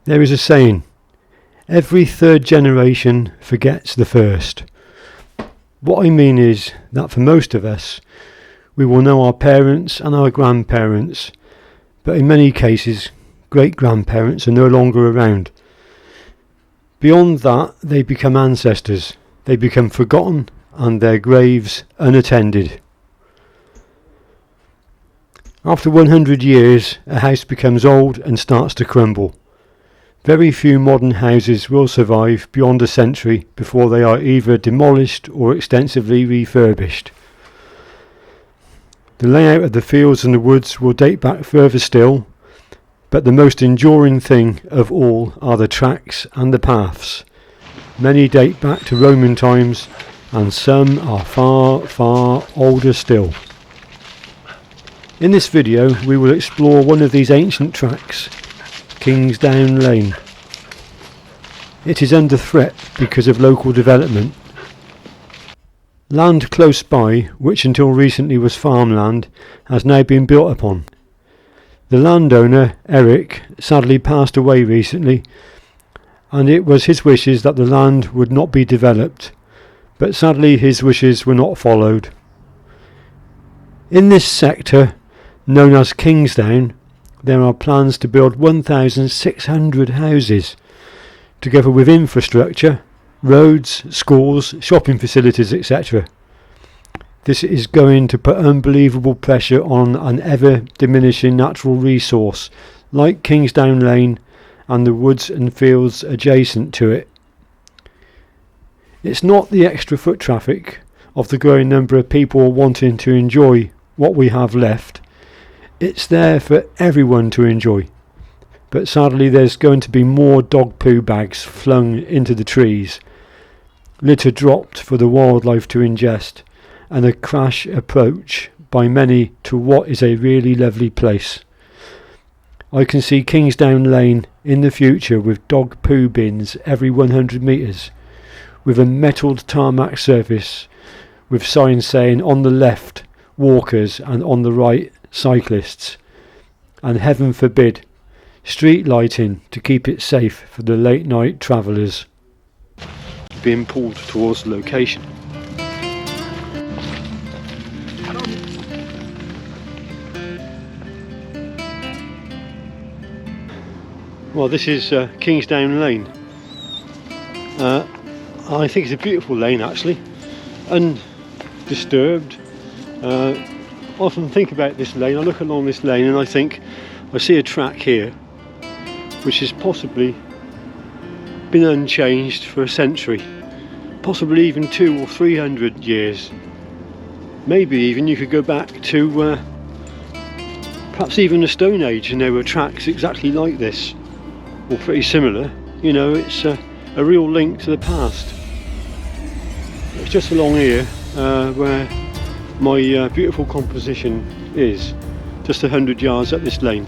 There is a saying, every third generation forgets the first. What I mean is that for most of us, we will know our parents and our grandparents, but in many cases, great-grandparents are no longer around. Beyond that, they become ancestors. They become forgotten and their graves unattended. After 100 years, a house becomes old and starts to crumble. Very few modern houses will survive beyond a century before they are either demolished or extensively refurbished. The layout of the fields and the woods will date back further still, but the most enduring thing of all are the tracks and the paths. Many date back to Roman times, and some are far, far older still. In this video we will explore one of these ancient tracks, Kingsdown Lane. It is under threat because of local development. Land close by, which until recently was farmland, has now been built upon. The landowner, Eric, sadly passed away recently, and it was his wishes that the land would not be developed, but sadly his wishes were not followed. In this sector, known as Kingsdown, there are plans to build 1,600 houses, together with infrastructure, roads, schools, shopping facilities, etc. This is going to put unbelievable pressure on an ever-diminishing natural resource like Kingsdown Lane and the woods and fields adjacent to it. It's not the extra foot traffic of the growing number of people wanting to enjoy what we have left. It's there for everyone to enjoy, but sadly there's going to be more dog poo bags flung into the trees, litter dropped for the wildlife to ingest, and a crash approach by many to what is a really lovely place. I can see Kingsdown Lane in the future with dog poo bins every 100 metres, with a metalled tarmac surface, with signs saying on the left walkers and on the right cyclists, and heaven forbid street lighting to keep it safe for the late night travellers. Being pulled towards the location. Well, this is Kingsdown Lane. I think it's a beautiful lane actually, undisturbed. I often think about this lane. I look along this lane and I think I see a track here which has possibly been unchanged for a century, possibly even 200 or 300 years. Maybe even you could go back to perhaps even the Stone Age and there were tracks exactly like this, or pretty similar. You know, it's a real link to the past. It's just along here where my beautiful composition is, just 100 yards up this lane.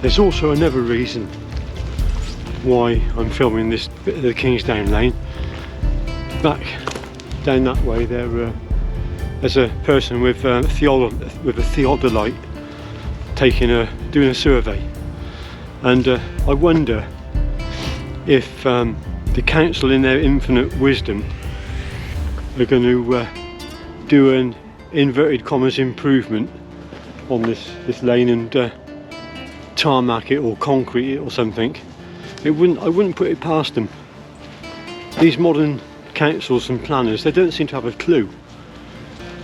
There's also another reason why I'm filming this bit of the Kingsdown Lane. Back down that way there's a person with a theodolite doing a survey, and I wonder if the council in their infinite wisdom are going to do an inverted commas improvement on this lane and tarmac it or concrete it or something. I wouldn't put it past them. These modern councils and planners, they don't seem to have a clue.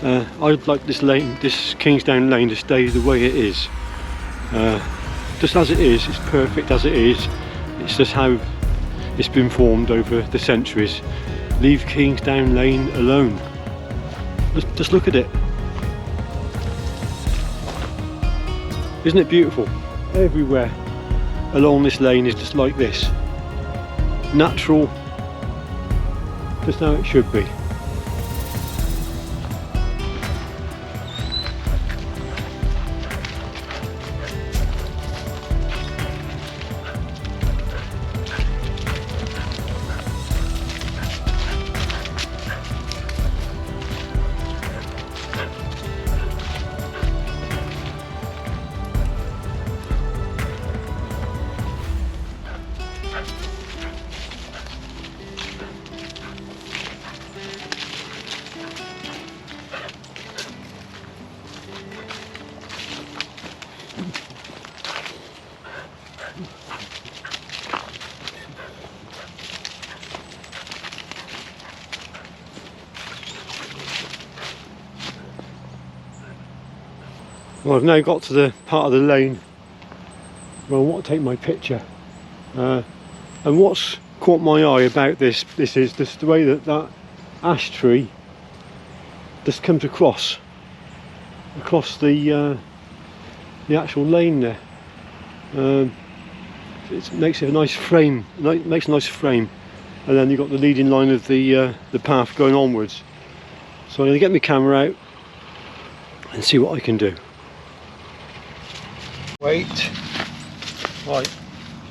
I'd like this Kingsdown Lane to stay the way it is. Just as it is, it's perfect as it is. It's just how it's been formed over the centuries. Leave Kingsdown Lane alone. Just look at it. Isn't it beautiful? Everywhere along this lane is just like this. Natural, just how it should be. Well, I've now got to the part of the lane where I want to take my picture, and what's caught my eye about this is just the way that ash tree just comes across the actual lane there. It makes it a nice frame. Makes a nice frame, and then you've got the leading line of the path going onwards. So I'm going to get my camera out and see what I can do. Wait. Right,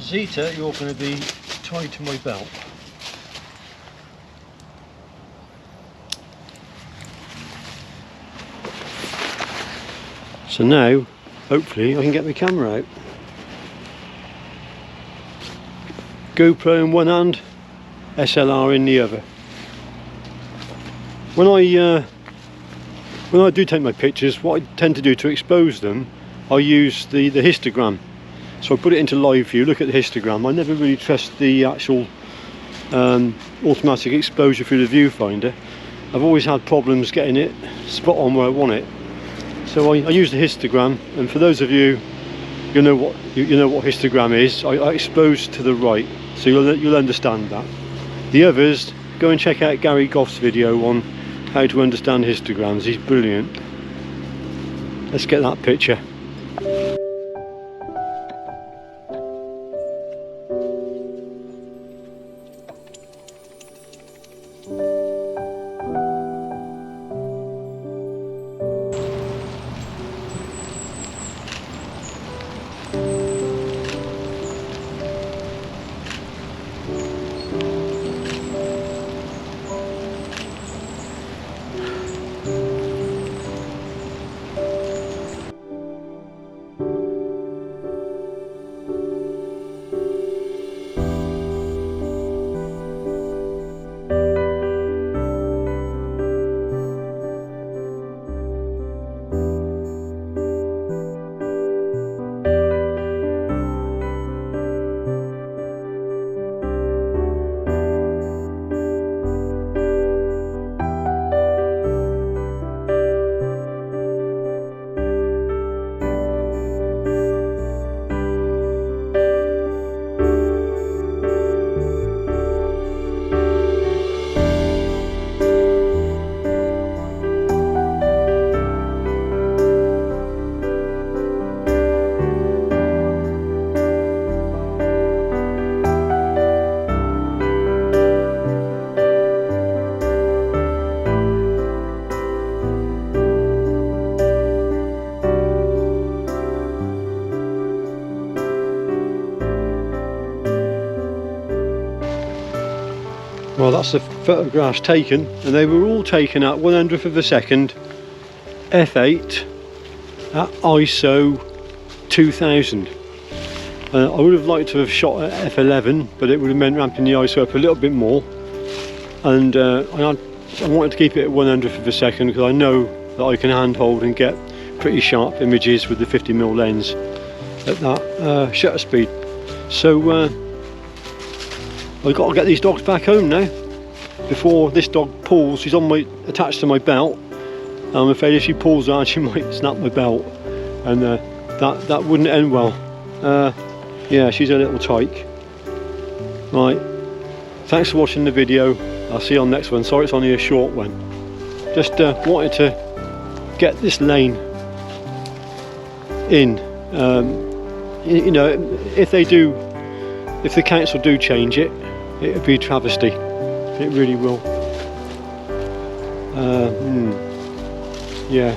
Zita, you're going to be tied to my belt. So now, hopefully, I can get my camera out. GoPro in one hand, SLR in the other. When I do take my pictures, what I tend to do to expose them, I use the histogram. So I put it into live view, look at the histogram. I never really trust the actual automatic exposure through the viewfinder. I've always had problems getting it spot on where I want it. So I use the histogram, and for those of you you know what histogram is, I expose to the right, so you'll understand that. The others, go and check out Gary Goff's video on how to understand histograms. He's brilliant. Let's get that picture. Well, that's the photographs taken, and they were all taken at 1/100th of a second, f8 at ISO 2000. I would have liked to have shot at f11, but it would have meant ramping the ISO up a little bit more, and I wanted to keep it at 1/100th of a second because I know that I can handhold and get pretty sharp images with the 50mm lens at that shutter speed. So I've got to get these dogs back home now before this dog pulls. She's attached to my belt. I'm afraid if she pulls out, she might snap my belt, and that wouldn't end well. Yeah, she's a little tyke. Right, thanks for watching the video. I'll see you on the next one. Sorry it's only a short one. Just wanted to get this lane in. You know, if the council do change it, it would be a travesty. It really will. Yeah,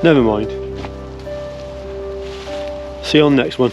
never mind. See you on the next one.